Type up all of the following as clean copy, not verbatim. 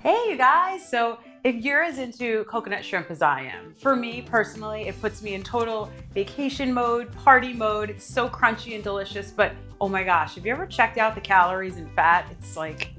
Hey you guys, so if you're as into coconut shrimp as I am, for me personally, it puts me in total vacation mode, party mode. It's so crunchy and delicious, but oh my gosh, have you ever checked out the calories and fat? It's like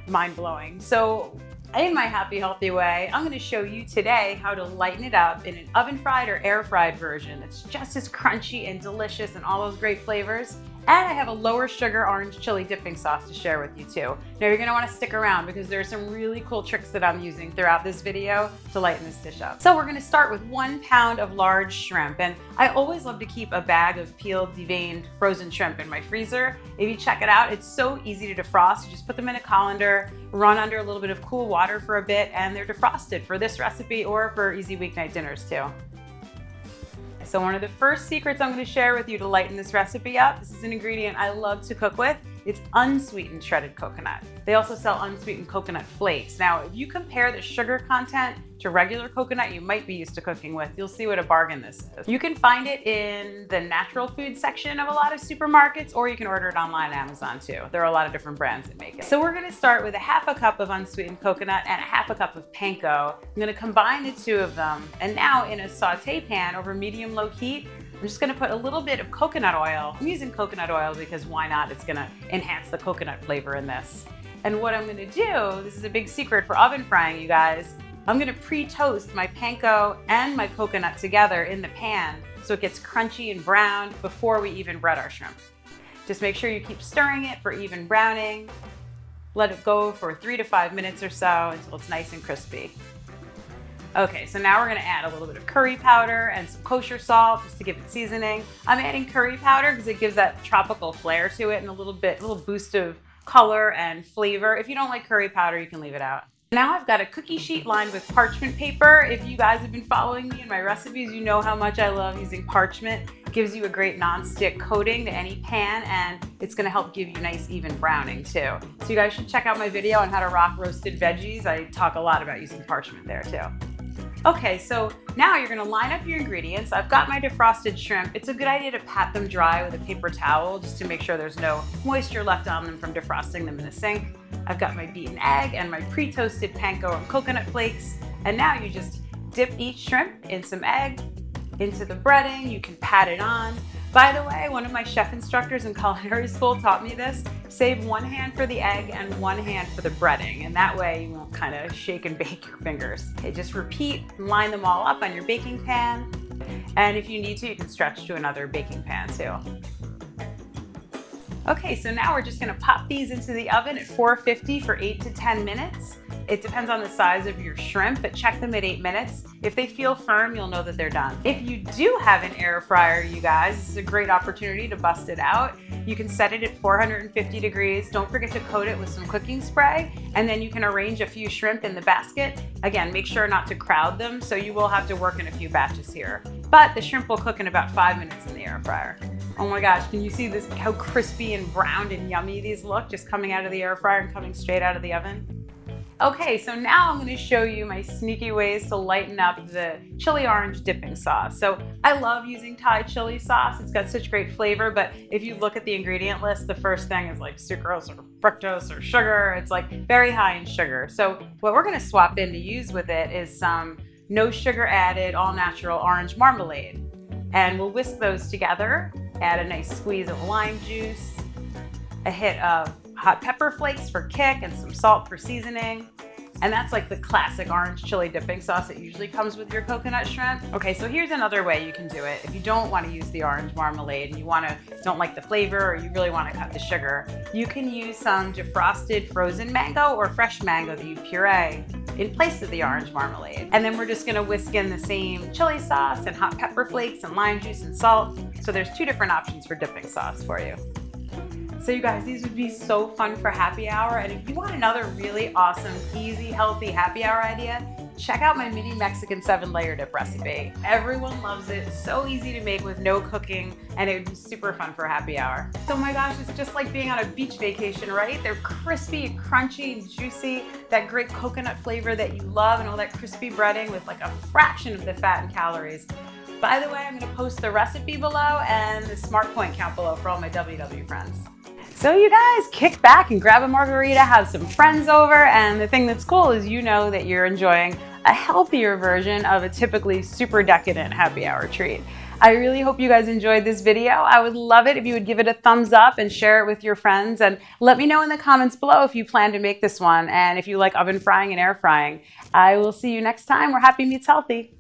mind blowing. So in my happy, healthy way, I'm gonna show you today how to lighten it up in an oven fried or air fried version. It's just as crunchy and delicious and all those great flavors. And I have a lower sugar orange chili dipping sauce to share with you too. Now you're gonna wanna stick around because there are some really cool tricks that I'm using throughout this video to lighten this dish up. So we're gonna start with 1 pound of large shrimp. And I always love to keep a bag of peeled, deveined, frozen shrimp in my freezer. If you check it out, it's so easy to defrost. You just put them in a colander, run under a little bit of cool water for a bit, and they're defrosted for this recipe or for easy weeknight dinners too. So one of the first secrets I'm going to share with you to lighten this recipe up, this is an ingredient I love to cook with, it's unsweetened shredded coconut. They also sell unsweetened coconut flakes. Now, if you compare the sugar content to regular coconut you might be used to cooking with, you'll see what a bargain this is. You can find it in the natural food section of a lot of supermarkets, or you can order it online on Amazon too. There are a lot of different brands that make it. So we're gonna start with a 1/2 cup of unsweetened coconut and a 1/2 cup of panko. I'm gonna combine the two of them, and now in a saute pan over medium-low heat, I'm just gonna put a little bit of coconut oil. I'm using coconut oil because why not? It's gonna enhance the coconut flavor in this. And what I'm gonna do, this is a big secret for oven frying, you guys, I'm gonna pre-toast my panko and my coconut together in the pan so it gets crunchy and browned before we even bread our shrimp. Just make sure you keep stirring it for even browning. Let it go for 3 to 5 minutes or so until it's nice and crispy. Okay, so now we're gonna add a little bit of curry powder and some kosher salt just to give it seasoning. I'm adding curry powder because it gives that tropical flair to it and a little boost of color and flavor. If you don't like curry powder, you can leave it out. Now I've got a cookie sheet lined with parchment paper. If you guys have been following me in my recipes, you know how much I love using parchment. It gives you a great non-stick coating to any pan, and it's gonna help give you nice even browning too. So you guys should check out my video on how to rock roasted veggies. I talk a lot about using parchment there too. Okay, so now you're gonna line up your ingredients. I've got my defrosted shrimp. It's a good idea to pat them dry with a paper towel just to make sure there's no moisture left on them from defrosting them in the sink. I've got my beaten egg and my pre-toasted panko and coconut flakes. And now you just dip each shrimp in some egg, into the breading. You can pat it on. By the way, one of my chef instructors in culinary school taught me this. Save 1 hand for the egg and 1 hand for the breading, and that way you won't kind of shake and bake your fingers. Okay, just repeat, line them all up on your baking pan, and if you need to, you can stretch to another baking pan too. Okay, so now we're just gonna pop these into the oven at 450 for 8 to 10 minutes. It depends on the size of your shrimp, but check them at 8 minutes. If they feel firm, you'll know that they're done. If you do have an air fryer, you guys, this is a great opportunity to bust it out. You can set it at 450 degrees. Don't forget to coat it with some cooking spray, and then you can arrange a few shrimp in the basket. Again, make sure not to crowd them, so you will have to work in a few batches here. But the shrimp will cook in about 5 minutes in the air fryer. Oh my gosh, can you see this, how crispy and browned and yummy these look just coming out of the air fryer and coming straight out of the oven? Okay, so now I'm gonna show you my sneaky ways to lighten up the chili orange dipping sauce. So I love using Thai chili sauce. It's got such great flavor, but if you look at the ingredient list, the first thing is like sucrose or fructose or sugar. It's like very high in sugar. So what we're gonna swap in to use with it is some no sugar added, all natural orange marmalade. And we'll whisk those together, add a nice squeeze of lime juice, a hit of hot pepper flakes for kick, and some salt for seasoning. And that's like the classic orange chili dipping sauce that usually comes with your coconut shrimp. Okay, so here's another way you can do it. If you don't want to use the orange marmalade and you don't like the flavor, or you really want to cut the sugar, you can use some defrosted frozen mango or fresh mango that you puree in place of the orange marmalade. And then we're just gonna whisk in the same chili sauce and hot pepper flakes and lime juice and salt. So there's 2 different options for dipping sauce for you. So you guys, these would be so fun for happy hour. And if you want another really awesome, easy, healthy happy hour idea, check out my mini Mexican 7-layer dip recipe. Everyone loves it. It's so easy to make with no cooking, and it would be super fun for happy hour. Oh my gosh, it's just like being on a beach vacation, right? They're crispy, crunchy, and juicy. That great coconut flavor that you love, and all that crispy breading with like a fraction of the fat and calories. By the way, I'm gonna post the recipe below and the smart point count below for all my WW friends. So you guys kick back and grab a margarita, have some friends over, and the thing that's cool is you know that you're enjoying a healthier version of a typically super decadent happy hour treat. I really hope you guys enjoyed this video. I would love it if you would give it a thumbs up and share it with your friends, and let me know in the comments below if you plan to make this one and if you like oven frying and air frying. I will see you next time where happy meets healthy.